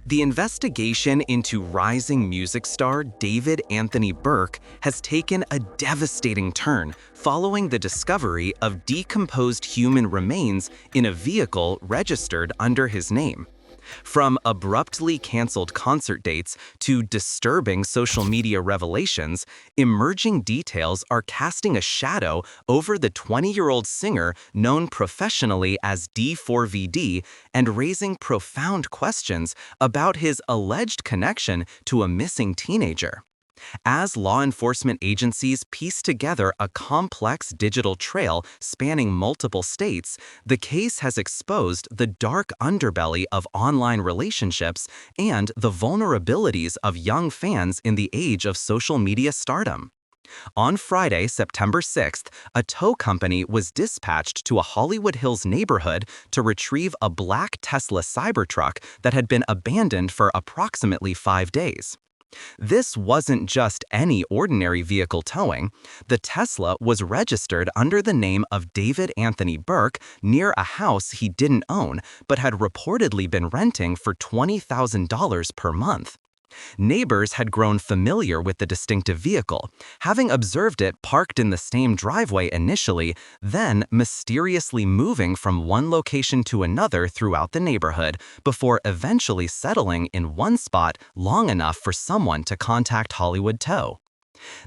The investigation into rising music star David Anthony Burke has taken a devastating turn following the discovery of decomposed human remains in a vehicle registered under his name. From abruptly canceled concert dates to disturbing social media revelations, emerging details are casting a shadow over the 20-year-old singer known professionally as D4VD and raising profound questions about his alleged connection to a missing teenager. As law enforcement agencies piece together a complex digital trail spanning multiple states, the case has exposed the dark underbelly of online relationships and the vulnerabilities of young fans in the age of social media stardom. On Friday, September 6th, a tow company was dispatched to a Hollywood Hills neighborhood to retrieve a black Tesla Cybertruck that had been abandoned for approximately 5 days. This wasn't just any ordinary vehicle towing. The Tesla was registered under the name of David Anthony Burke near a house he didn't own but had reportedly been renting for $20,000 per month. Neighbors had grown familiar with the distinctive vehicle, having observed it parked in the same driveway initially, then mysteriously moving from one location to another throughout the neighborhood before eventually settling in one spot long enough for someone to contact Hollywood Tow.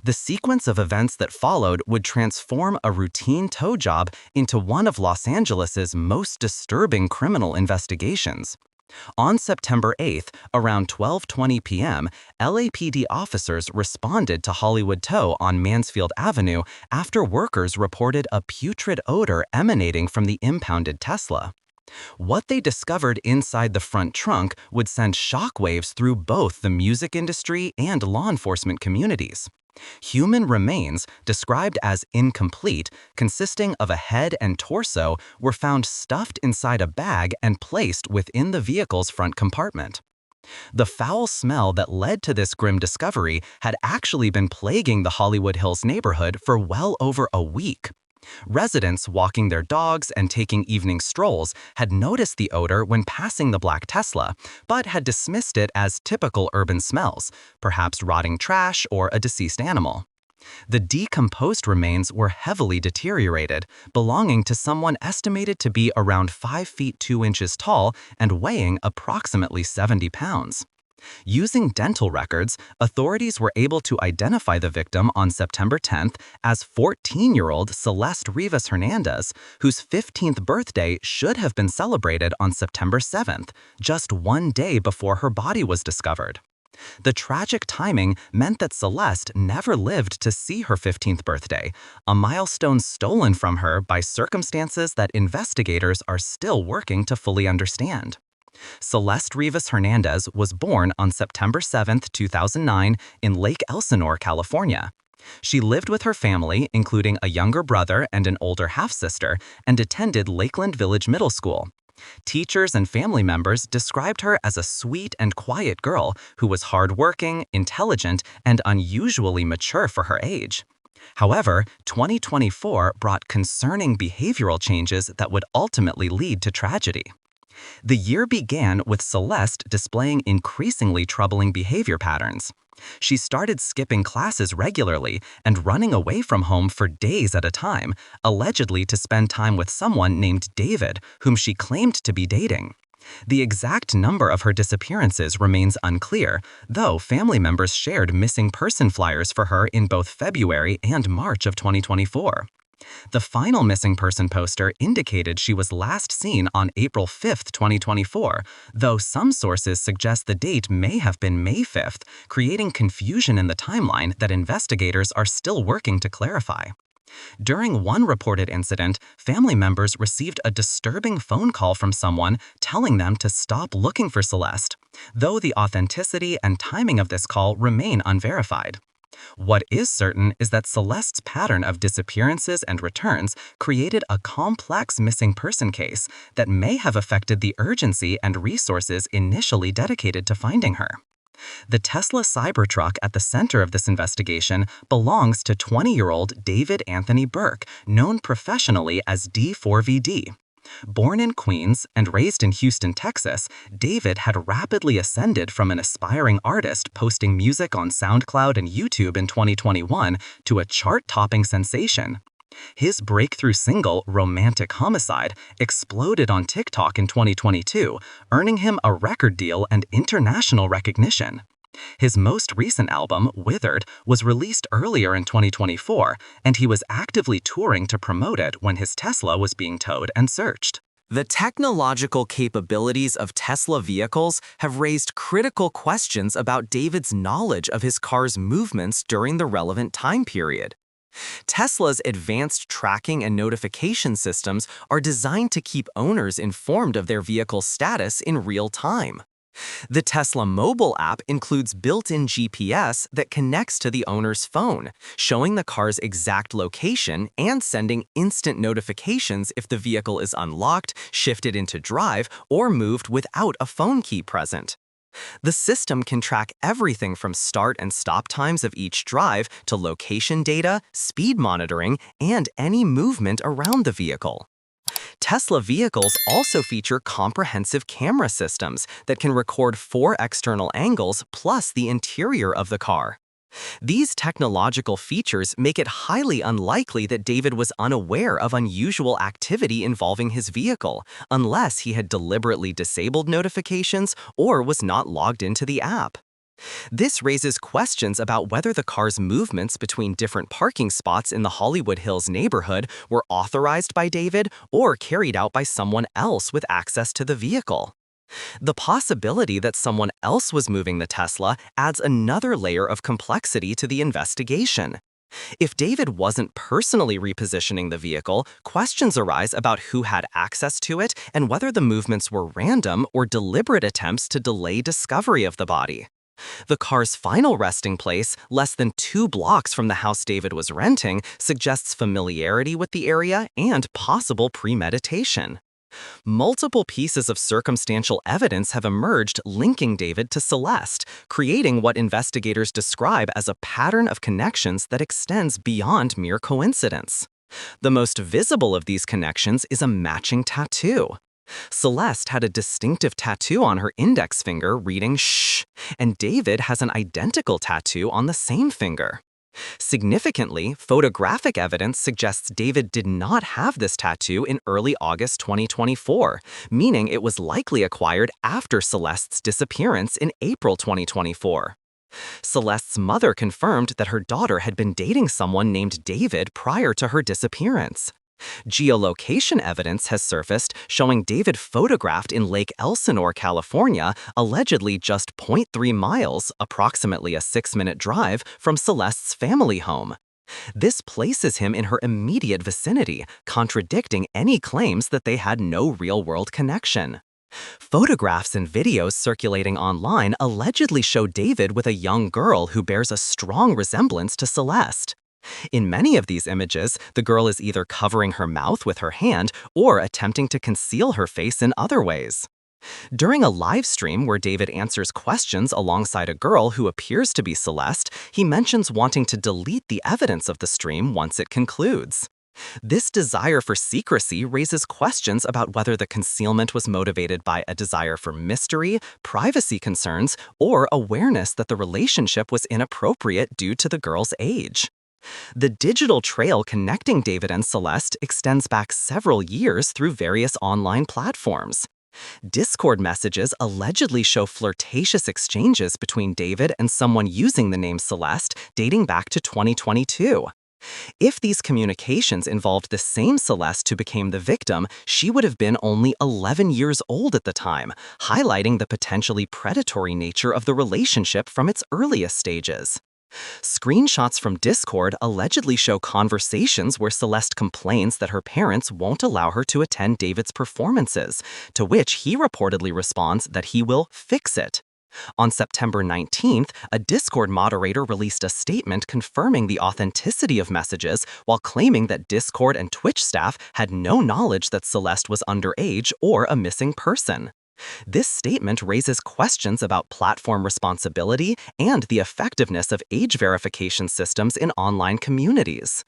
The sequence of events that followed would transform a routine tow job into one of Los Angeles's most disturbing criminal investigations. On September 8th, around 12:20 p.m., LAPD officers responded to Hollywood Tow on Mansfield Avenue after workers reported a putrid odor emanating from the impounded Tesla. What they discovered inside the front trunk would send shockwaves through both the music industry and law enforcement communities. Human remains, described as incomplete, consisting of a head and torso, were found stuffed inside a bag and placed within the vehicle's front compartment. The foul smell that led to this grim discovery had actually been plaguing the Hollywood Hills neighborhood for well over a week. Residents walking their dogs and taking evening strolls had noticed the odor when passing the black Tesla, but had dismissed it as typical urban smells, perhaps rotting trash or a deceased animal. The decomposed remains were heavily deteriorated, belonging to someone estimated to be around 5 feet 2 inches tall and weighing approximately 70 pounds. Using dental records, authorities were able to identify the victim on September 10th as 14-year-old Celeste Rivas Hernandez, whose 15th birthday should have been celebrated on September 7th, just 1 day before her body was discovered. The tragic timing meant that Celeste never lived to see her 15th birthday, a milestone stolen from her by circumstances that investigators are still working to fully understand. Celeste Rivas Hernandez was born on September 7, 2009, in Lake Elsinore, California. She lived with her family, including a younger brother and an older half-sister, and attended Lakeland Village Middle School. Teachers and family members described her as a sweet and quiet girl who was hardworking, intelligent, and unusually mature for her age. However, 2024 brought concerning behavioral changes that would ultimately lead to tragedy. The year began with Celeste displaying increasingly troubling behavior patterns. She started skipping classes regularly and running away from home for days at a time, allegedly to spend time with someone named David, whom she claimed to be dating. The exact number of her disappearances remains unclear, though family members shared missing person flyers for her in both February and March of 2024. The final missing person poster indicated she was last seen on April 5, 2024, though some sources suggest the date may have been May 5th, creating confusion in the timeline that investigators are still working to clarify. During one reported incident, family members received a disturbing phone call from someone telling them to stop looking for Celeste, though the authenticity and timing of this call remain unverified. What is certain is that Celeste's pattern of disappearances and returns created a complex missing person case that may have affected the urgency and resources initially dedicated to finding her. The Tesla Cybertruck at the center of this investigation belongs to 20-year-old David Anthony Burke, known professionally as D4VD. Born in Queens and raised in Houston, Texas, David had rapidly ascended from an aspiring artist posting music on SoundCloud and YouTube in 2021 to a chart-topping sensation. His breakthrough single, Romantic Homicide, exploded on TikTok in 2022, earning him a record deal and international recognition. His most recent album, Withered, was released earlier in 2024, and he was actively touring to promote it when his Tesla was being towed and searched. The technological capabilities of Tesla vehicles have raised critical questions about David's knowledge of his car's movements during the relevant time period. Tesla's advanced tracking and notification systems are designed to keep owners informed of their vehicle's status in real time. The Tesla mobile app includes built-in GPS that connects to the owner's phone, showing the car's exact location and sending instant notifications if the vehicle is unlocked, shifted into drive, or moved without a phone key present. The system can track everything from start and stop times of each drive to location data, speed monitoring, and any movement around the vehicle. Tesla vehicles also feature comprehensive camera systems that can record 4 external angles plus the interior of the car. These technological features make it highly unlikely that David was unaware of unusual activity involving his vehicle, unless he had deliberately disabled notifications or was not logged into the app. This raises questions about whether the car's movements between different parking spots in the Hollywood Hills neighborhood were authorized by David or carried out by someone else with access to the vehicle. The possibility that someone else was moving the Tesla adds another layer of complexity to the investigation. If David wasn't personally repositioning the vehicle, questions arise about who had access to it and whether the movements were random or deliberate attempts to delay discovery of the body. The car's final resting place, less than 2 blocks from the house David was renting, suggests familiarity with the area and possible premeditation. Multiple pieces of circumstantial evidence have emerged linking David to Celeste, creating what investigators describe as a pattern of connections that extends beyond mere coincidence. The most visible of these connections is a matching tattoo. Celeste had a distinctive tattoo on her index finger reading "shh," and David has an identical tattoo on the same finger. Significantly, photographic evidence suggests David did not have this tattoo in early August 2024, meaning it was likely acquired after Celeste's disappearance in April 2024. Celeste's mother confirmed that her daughter had been dating someone named David prior to her disappearance. Geolocation evidence has surfaced showing David photographed in Lake Elsinore, California, allegedly just 0.3 miles, approximately a 6-minute drive, from Celeste's family home. This places him in her immediate vicinity, contradicting any claims that they had no real-world connection. Photographs and videos circulating online allegedly show David with a young girl who bears a strong resemblance to Celeste. In many of these images, the girl is either covering her mouth with her hand or attempting to conceal her face in other ways. During a live stream where David answers questions alongside a girl who appears to be Celeste, he mentions wanting to delete the evidence of the stream once it concludes. This desire for secrecy raises questions about whether the concealment was motivated by a desire for mystery, privacy concerns, or awareness that the relationship was inappropriate due to the girl's age. The digital trail connecting David and Celeste extends back several years through various online platforms. Discord messages allegedly show flirtatious exchanges between David and someone using the name Celeste dating back to 2022. If these communications involved the same Celeste who became the victim, she would have been only 11 years old at the time, highlighting the potentially predatory nature of the relationship from its earliest stages. Screenshots from Discord allegedly show conversations where Celeste complains that her parents won't allow her to attend David's performances, to which he reportedly responds that he will fix it. On September 19th, a Discord moderator released a statement confirming the authenticity of messages while claiming that Discord and Twitch staff had no knowledge that Celeste was underage or a missing person. This statement raises questions about platform responsibility and the effectiveness of age verification systems in online communities.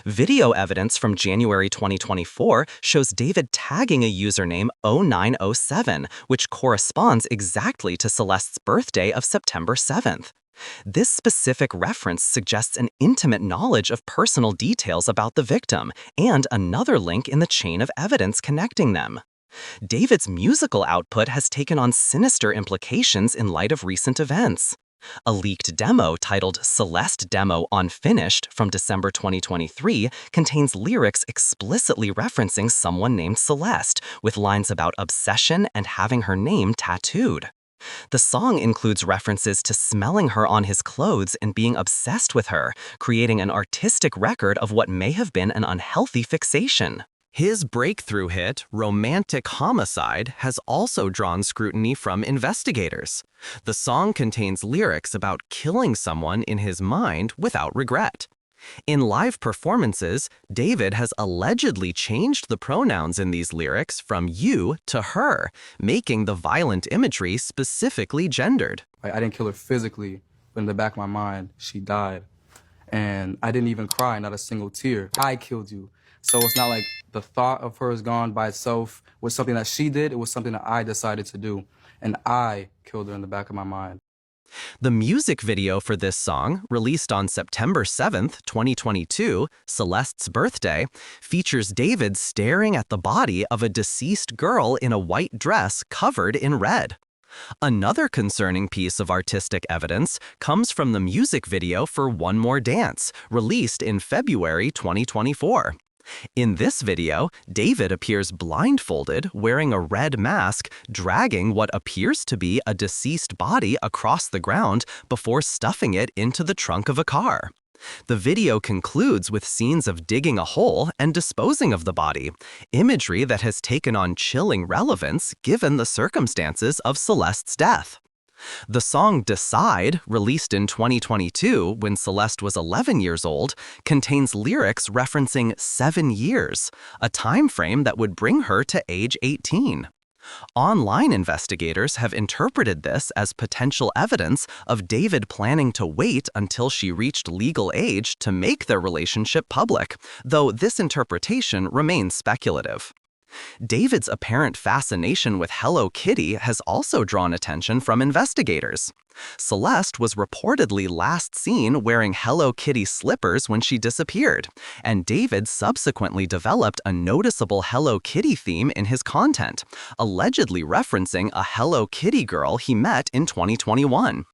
Video evidence from January 2024 shows David tagging a username 0907, which corresponds exactly to Celeste's birthday of September 7th. This specific reference suggests an intimate knowledge of personal details about the victim and another link in the chain of evidence connecting them. David's musical output has taken on sinister implications in light of recent events. A leaked demo titled Celeste Demo Unfinished from December 2023 contains lyrics explicitly referencing someone named Celeste, with lines about obsession and having her name tattooed. The song includes references to smelling her on his clothes and being obsessed with her, creating an artistic record of what may have been an unhealthy fixation. His breakthrough hit, Romantic Homicide, has also drawn scrutiny from investigators. The song contains lyrics about killing someone in his mind without regret. In live performances, David has allegedly changed the pronouns in these lyrics from you to her, making the violent imagery specifically gendered. I didn't kill her physically, but in the back of my mind, she died. And I didn't even cry, not a single tear. I killed you. So it's not like the thought of her is gone by itself was something that she did. It was something that I decided to do. And I killed her in the back of my mind. The music video for this song, released on September 7th, 2022, Celeste's birthday, features David staring at the body of a deceased girl in a white dress covered in red. Another concerning piece of artistic evidence comes from the music video for One More Dance, released in February 2024. In this video, David appears blindfolded, wearing a red mask, dragging what appears to be a deceased body across the ground before stuffing it into the trunk of a car. The video concludes with scenes of digging a hole and disposing of the body, imagery that has taken on chilling relevance given the circumstances of Celeste's death. The song Decide, released in 2022 when Celeste was 11 years old, contains lyrics referencing 7 years, a time frame that would bring her to age 18. Online investigators have interpreted this as potential evidence of David planning to wait until she reached legal age to make their relationship public, though this interpretation remains speculative. David's apparent fascination with Hello Kitty has also drawn attention from investigators. Celeste was reportedly last seen wearing Hello Kitty slippers when she disappeared, and David subsequently developed a noticeable Hello Kitty theme in his content, allegedly referencing a Hello Kitty girl he met in 2021.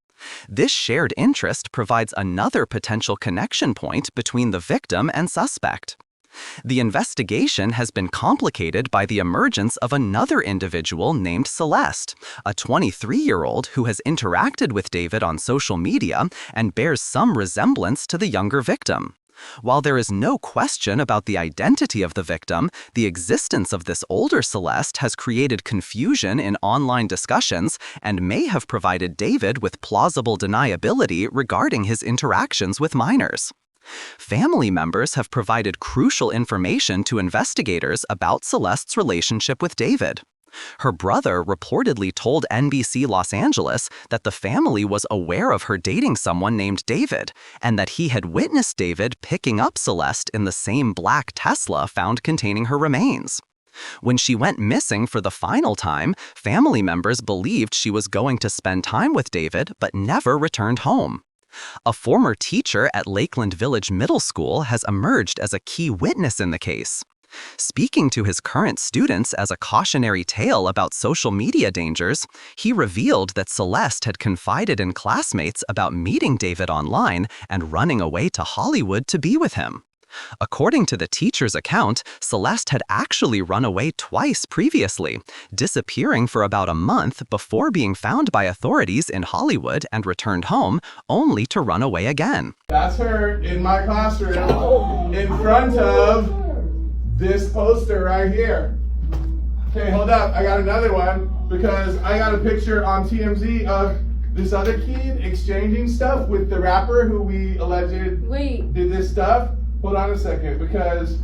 This shared interest provides another potential connection point between the victim and suspect. The investigation has been complicated by the emergence of another individual named Celeste, a 23-year-old who has interacted with David on social media and bears some resemblance to the younger victim. While there is no question about the identity of the victim, the existence of this older Celeste has created confusion in online discussions and may have provided David with plausible deniability regarding his interactions with minors. Family members have provided crucial information to investigators about Celeste's relationship with David. Her brother reportedly told NBC Los Angeles that the family was aware of her dating someone named David, and that he had witnessed David picking up Celeste in the same black Tesla found containing her remains. When she went missing for the final time, family members believed she was going to spend time with David but never returned home. A former teacher at Lakeland Village Middle School has emerged as a key witness in the case. Speaking to his current students as a cautionary tale about social media dangers, he revealed that Celeste had confided in classmates about meeting David online and running away to Hollywood to be with him. According to the teacher's account, Celeste had actually run away twice previously, disappearing for about a month before being found by authorities in Hollywood and returned home, only to run away again. That's her in my classroom in front of this poster right here. Okay, hold up. I got another one because I got a picture on TMZ of this other kid exchanging stuff with the rapper who we alleged did this stuff. Hold on a second, because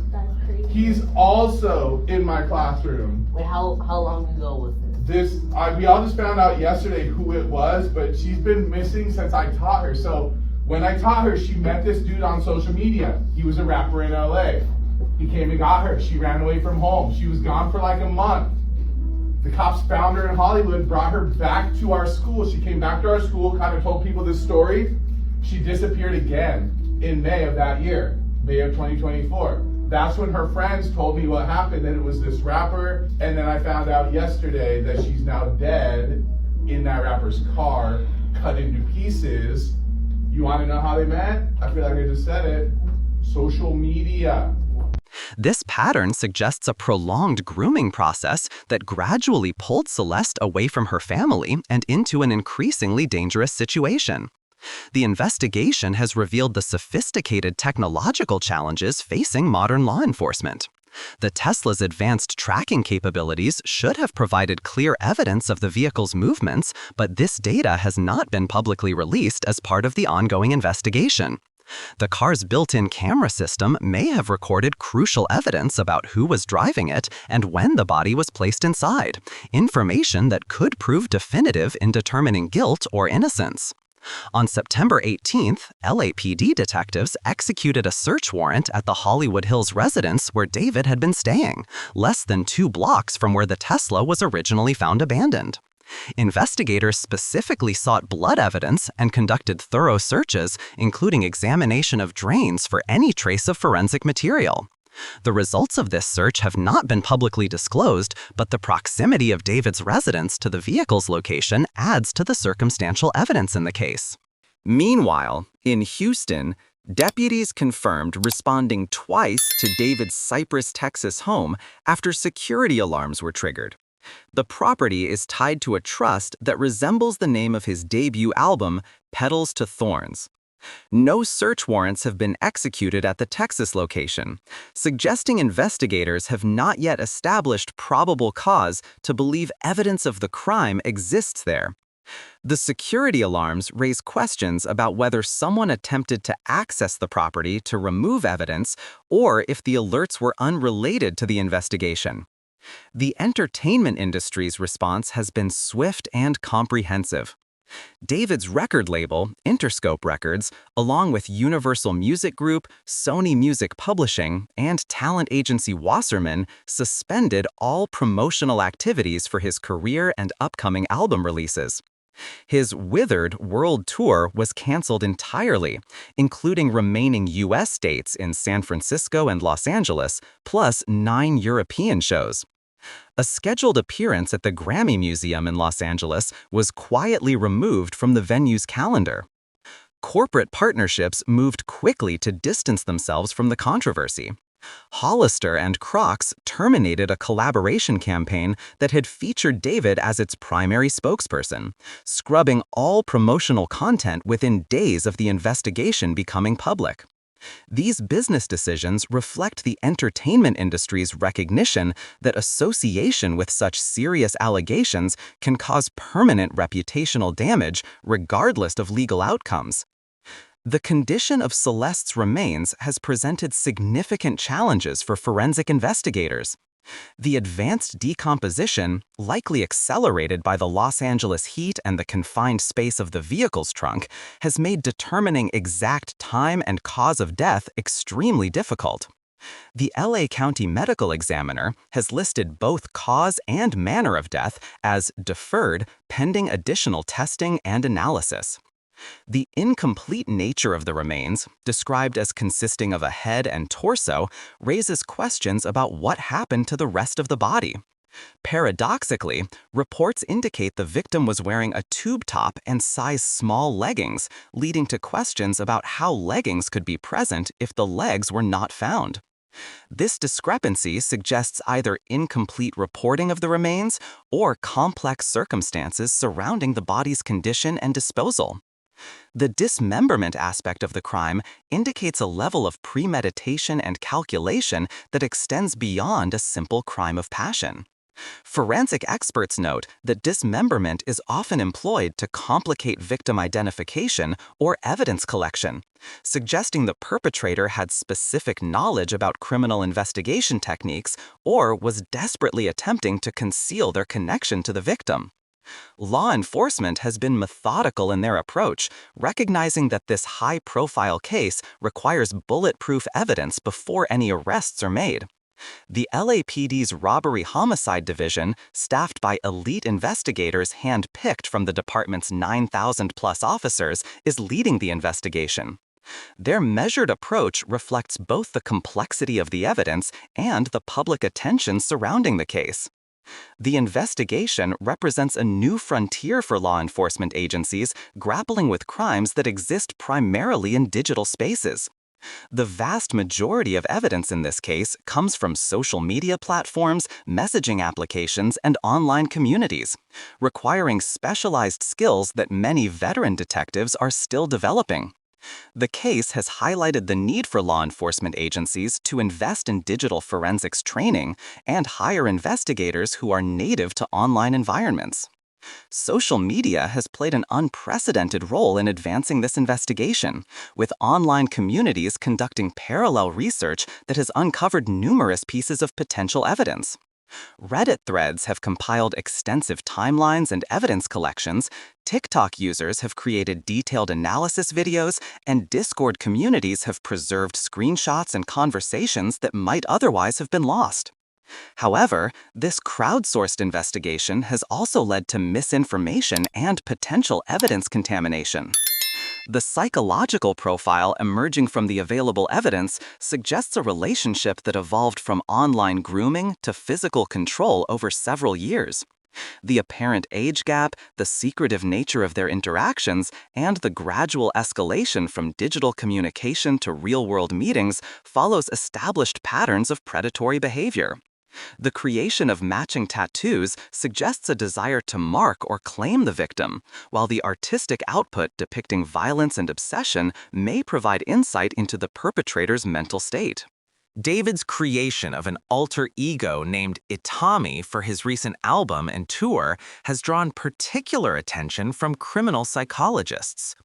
he's also in my classroom. Wait, how long ago was this? We all just found out yesterday who it was, but she's been missing since I taught her. So When I taught her, she met this dude on social media. He was a rapper in LA. He came and got her. She ran away from home. She was gone for like a month. The cops found her in Hollywood, brought her back to our school. She came back to our school, kind of told people this story. She disappeared again in May of that year, May of 2024. That's when her friends told me what happened, that it was this rapper. And then I found out yesterday that she's now dead in that rapper's car, cut into pieces. You want to know how they met? I feel like I just said it. Social media. This pattern suggests a prolonged grooming process that gradually pulled Celeste away from her family and into an increasingly dangerous situation. The investigation has revealed the sophisticated technological challenges facing modern law enforcement. The Tesla's advanced tracking capabilities should have provided clear evidence of the vehicle's movements, but this data has not been publicly released as part of the ongoing investigation. The car's built-in camera system may have recorded crucial evidence about who was driving it and when the body was placed inside, information that could prove definitive in determining guilt or innocence. On September 18th, LAPD detectives executed a search warrant at the Hollywood Hills residence where David had been staying, less than 2 blocks from where the Tesla was originally found abandoned. Investigators specifically sought blood evidence and conducted thorough searches, including examination of drains for any trace of forensic material. The results of this search have not been publicly disclosed, but the proximity of David's residence to the vehicle's location adds to the circumstantial evidence in the case. Meanwhile, in Houston, deputies confirmed responding twice to David's Cypress, Texas home after security alarms were triggered. The property is tied to a trust that resembles the name of his debut album, Petals to Thorns. No search warrants have been executed at the Texas location, suggesting investigators have not yet established probable cause to believe evidence of the crime exists there. The security alarms raise questions about whether someone attempted to access the property to remove evidence or if the alerts were unrelated to the investigation. The entertainment industry's response has been swift and comprehensive. David's record label, Interscope Records, along with Universal Music Group, Sony Music Publishing, and talent agency Wasserman, suspended all promotional activities for his career and upcoming album releases. His Withered World Tour was canceled entirely, including remaining U.S. dates in San Francisco and Los Angeles, plus 9 European shows. A scheduled appearance at the Grammy Museum in Los Angeles was quietly removed from the venue's calendar. Corporate partnerships moved quickly to distance themselves from the controversy. Hollister and Crocs terminated a collaboration campaign that had featured David as its primary spokesperson, scrubbing all promotional content within days of the investigation becoming public. These business decisions reflect the entertainment industry's recognition that association with such serious allegations can cause permanent reputational damage regardless of legal outcomes. The condition of Celeste's remains has presented significant challenges for forensic investigators. The advanced decomposition, likely accelerated by the Los Angeles heat and the confined space of the vehicle's trunk, has made determining exact time and cause of death extremely difficult. The LA County Medical Examiner has listed both cause and manner of death as deferred pending additional testing and analysis. The incomplete nature of the remains, described as consisting of a head and torso, raises questions about what happened to the rest of the body. Paradoxically, reports indicate the victim was wearing a tube top and size small leggings, leading to questions about how leggings could be present if the legs were not found. This discrepancy suggests either incomplete reporting of the remains or complex circumstances surrounding the body's condition and disposal. The dismemberment aspect of the crime indicates a level of premeditation and calculation that extends beyond a simple crime of passion. Forensic experts note that dismemberment is often employed to complicate victim identification or evidence collection, suggesting the perpetrator had specific knowledge about criminal investigation techniques or was desperately attempting to conceal their connection to the victim. Law enforcement has been methodical in their approach, recognizing that this high-profile case requires bulletproof evidence before any arrests are made. The LAPD's Robbery Homicide Division, staffed by elite investigators hand-picked from the department's 9,000-plus officers, is leading the investigation. Their measured approach reflects both the complexity of the evidence and the public attention surrounding the case. The investigation represents a new frontier for law enforcement agencies grappling with crimes that exist primarily in digital spaces. The vast majority of evidence in this case comes from social media platforms, messaging applications, and online communities, requiring specialized skills that many veteran detectives are still developing. The case has highlighted the need for law enforcement agencies to invest in digital forensics training and hire investigators who are native to online environments. Social media has played an unprecedented role in advancing this investigation, with online communities conducting parallel research that has uncovered numerous pieces of potential evidence. Reddit threads have compiled extensive timelines and evidence collections, TikTok users have created detailed analysis videos, and Discord communities have preserved screenshots and conversations that might otherwise have been lost. However, this crowdsourced investigation has also led to misinformation and potential evidence contamination. The psychological profile emerging from the available evidence suggests a relationship that evolved from online grooming to physical control over several years. The apparent age gap, the secretive nature of their interactions, and the gradual escalation from digital communication to real-world meetings follows established patterns of predatory behavior. The creation of matching tattoos suggests a desire to mark or claim the victim, while the artistic output depicting violence and obsession may provide insight into the perpetrator's mental state. David's creation of an alter ego named Itami for his recent album and tour has drawn particular attention from criminal psychologists.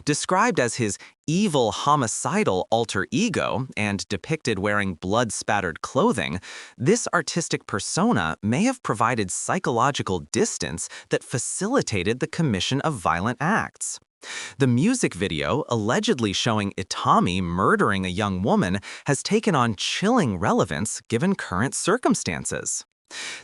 Described as his evil homicidal alter ego and depicted wearing blood-spattered clothing, this artistic persona may have provided psychological distance that facilitated the commission of violent acts. The music video, allegedly showing Itami murdering a young woman, has taken on chilling relevance given current circumstances.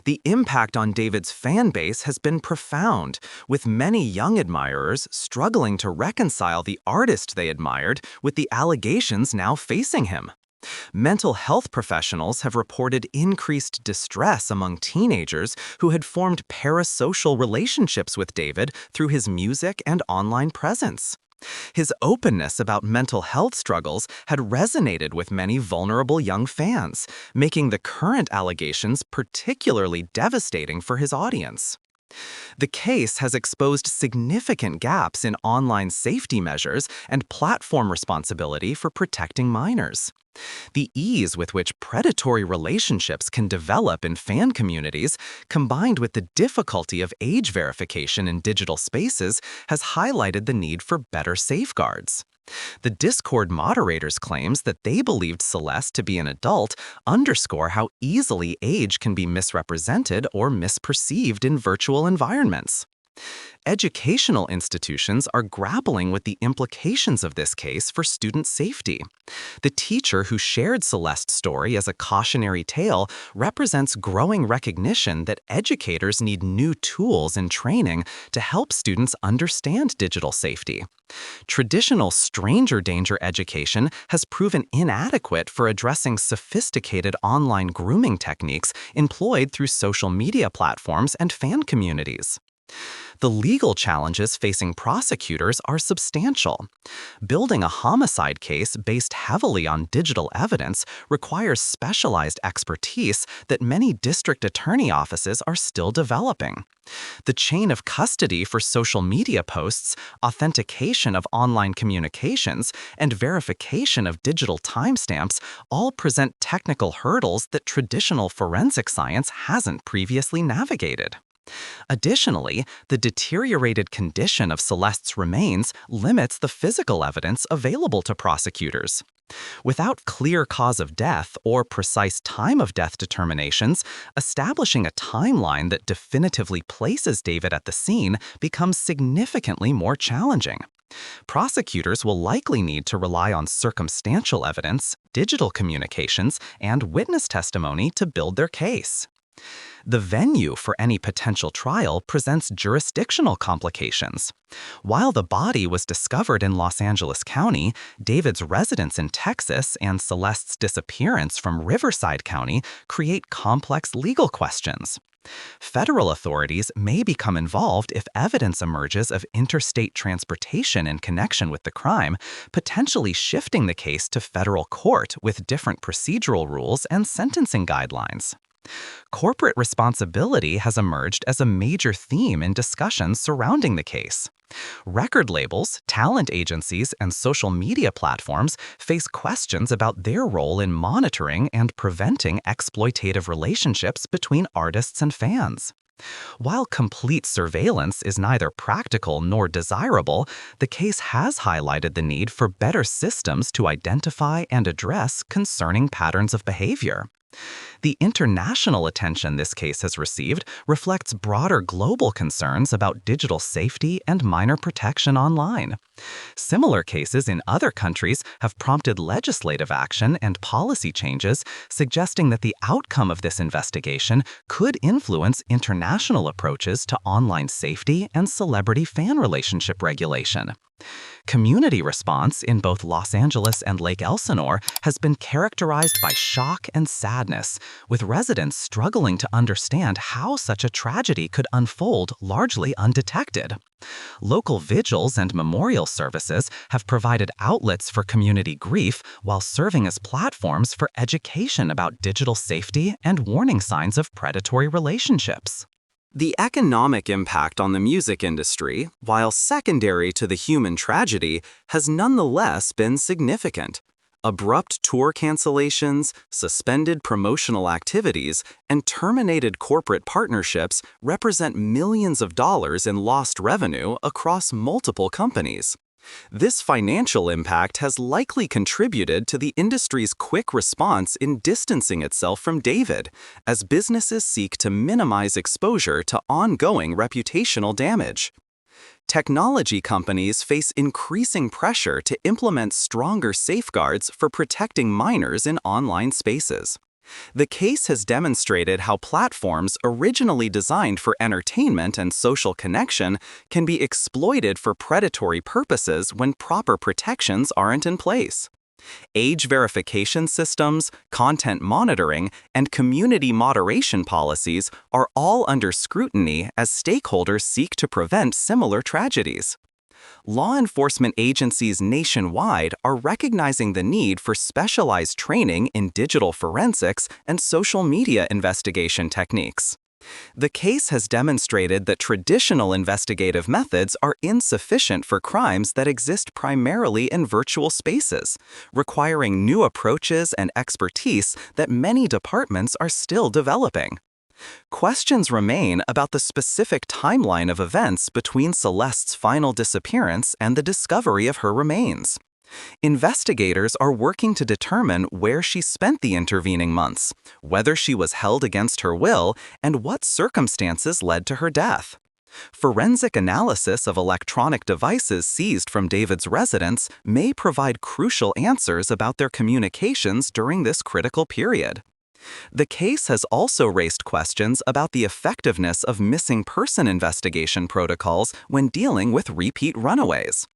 The impact on David's fan base has been profound, with many young admirers struggling to reconcile the artist they admired with the allegations now facing him. Mental health professionals have reported increased distress among teenagers who had formed parasocial relationships with David through his music and online presence. His openness about mental health struggles had resonated with many vulnerable young fans, making the current allegations particularly devastating for his audience. The case has exposed significant gaps in online safety measures and platform responsibility for protecting minors. The ease with which predatory relationships can develop in fan communities, combined with the difficulty of age verification in digital spaces, has highlighted the need for better safeguards. The Discord moderators' claims that they believed Celeste to be an adult underscore how easily age can be misrepresented or misperceived in virtual environments. Educational institutions are grappling with the implications of this case for student safety. The teacher who shared Celeste's story as a cautionary tale represents growing recognition that educators need new tools and training to help students understand digital safety. Traditional stranger danger education has proven inadequate for addressing sophisticated online grooming techniques employed through social media platforms and fan communities. The legal challenges facing prosecutors are substantial. Building a homicide case based heavily on digital evidence requires specialized expertise that many district attorney offices are still developing. The chain of custody for social media posts, authentication of online communications, and verification of digital timestamps all present technical hurdles that traditional forensic science hasn't previously navigated. Additionally, the deteriorated condition of Celeste's remains limits the physical evidence available to prosecutors. Without clear cause of death or precise time of death determinations, establishing a timeline that definitively places David at the scene becomes significantly more challenging. Prosecutors will likely need to rely on circumstantial evidence, digital communications, and witness testimony to build their case. The venue for any potential trial presents jurisdictional complications. While the body was discovered in Los Angeles County, David's residence in Texas and Celeste's disappearance from Riverside County create complex legal questions. Federal authorities may become involved if evidence emerges of interstate transportation in connection with the crime, potentially shifting the case to federal court with different procedural rules and sentencing guidelines. Corporate responsibility has emerged as a major theme in discussions surrounding the case. Record labels, talent agencies, and social media platforms face questions about their role in monitoring and preventing exploitative relationships between artists and fans. While complete surveillance is neither practical nor desirable, the case has highlighted the need for better systems to identify and address concerning patterns of behavior. The international attention this case has received reflects broader global concerns about digital safety and minor protection online. Similar cases in other countries have prompted legislative action and policy changes, suggesting that the outcome of this investigation could influence international approaches to online safety and celebrity fan relationship regulation. Community response in both Los Angeles and Lake Elsinore has been characterized by shock and sadness, with residents struggling to understand how such a tragedy could unfold largely undetected. Local vigils and memorial services have provided outlets for community grief while serving as platforms for education about digital safety and warning signs of predatory relationships. The economic impact on the music industry, while secondary to the human tragedy, has nonetheless been significant. Abrupt tour cancellations, suspended promotional activities, and terminated corporate partnerships represent millions of dollars in lost revenue across multiple companies. This financial impact has likely contributed to the industry's quick response in distancing itself from David, as businesses seek to minimize exposure to ongoing reputational damage. Technology companies face increasing pressure to implement stronger safeguards for protecting minors in online spaces. The case has demonstrated how platforms originally designed for entertainment and social connection can be exploited for predatory purposes when proper protections aren't in place. Age verification systems, content monitoring, and community moderation policies are all under scrutiny as stakeholders seek to prevent similar tragedies. Law enforcement agencies nationwide are recognizing the need for specialized training in digital forensics and social media investigation techniques. The case has demonstrated that traditional investigative methods are insufficient for crimes that exist primarily in virtual spaces, requiring new approaches and expertise that many departments are still developing. Questions remain about the specific timeline of events between Celeste's final disappearance and the discovery of her remains. Investigators are working to determine where she spent the intervening months, whether she was held against her will, and what circumstances led to her death. Forensic analysis of electronic devices seized from David's residence may provide crucial answers about their communications during this critical period. The case has also raised questions about the effectiveness of missing person investigation protocols when dealing with repeat runaways.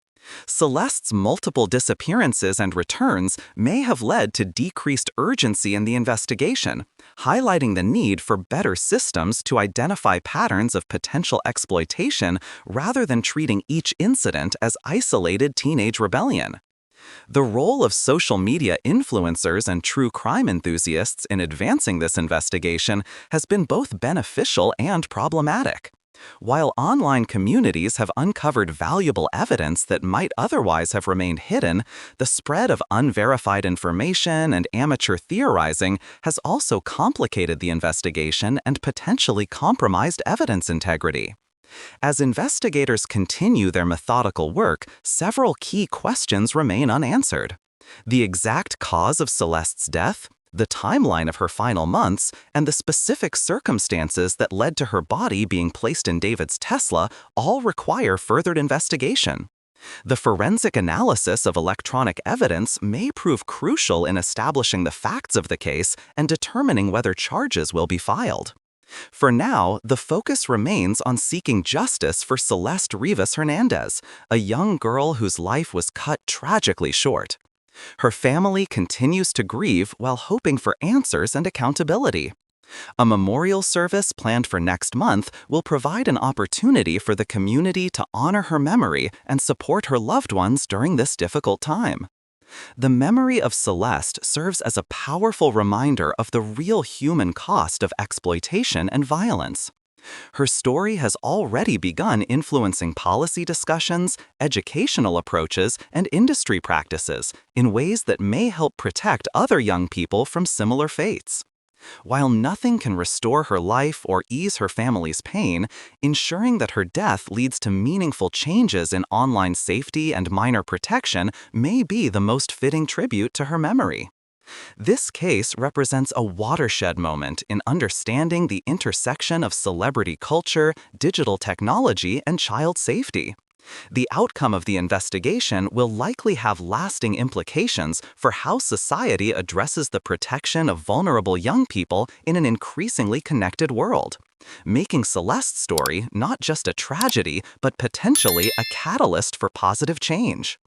Celeste's multiple disappearances and returns may have led to decreased urgency in the investigation, highlighting the need for better systems to identify patterns of potential exploitation rather than treating each incident as isolated teenage rebellion. The role of social media influencers and true crime enthusiasts in advancing this investigation has been both beneficial and problematic. While online communities have uncovered valuable evidence that might otherwise have remained hidden, the spread of unverified information and amateur theorizing has also complicated the investigation and potentially compromised evidence integrity. As investigators continue their methodical work, several key questions remain unanswered. The exact cause of Celeste's death, the timeline of her final months, and the specific circumstances that led to her body being placed in David's Tesla all require further investigation. The forensic analysis of electronic evidence may prove crucial in establishing the facts of the case and determining whether charges will be filed. For now, the focus remains on seeking justice for Celeste Rivas Hernandez, a young girl whose life was cut tragically short. Her family continues to grieve while hoping for answers and accountability. A memorial service planned for next month will provide an opportunity for the community to honor her memory and support her loved ones during this difficult time. The memory of Celeste serves as a powerful reminder of the real human cost of exploitation and violence. Her story has already begun influencing policy discussions, educational approaches, and industry practices in ways that may help protect other young people from similar fates. While nothing can restore her life or ease her family's pain, ensuring that her death leads to meaningful changes in online safety and minor protection may be the most fitting tribute to her memory. This case represents a watershed moment in understanding the intersection of celebrity culture, digital technology, and child safety. The outcome of the investigation will likely have lasting implications for how society addresses the protection of vulnerable young people in an increasingly connected world, making Celeste's story not just a tragedy, but potentially a catalyst for positive change.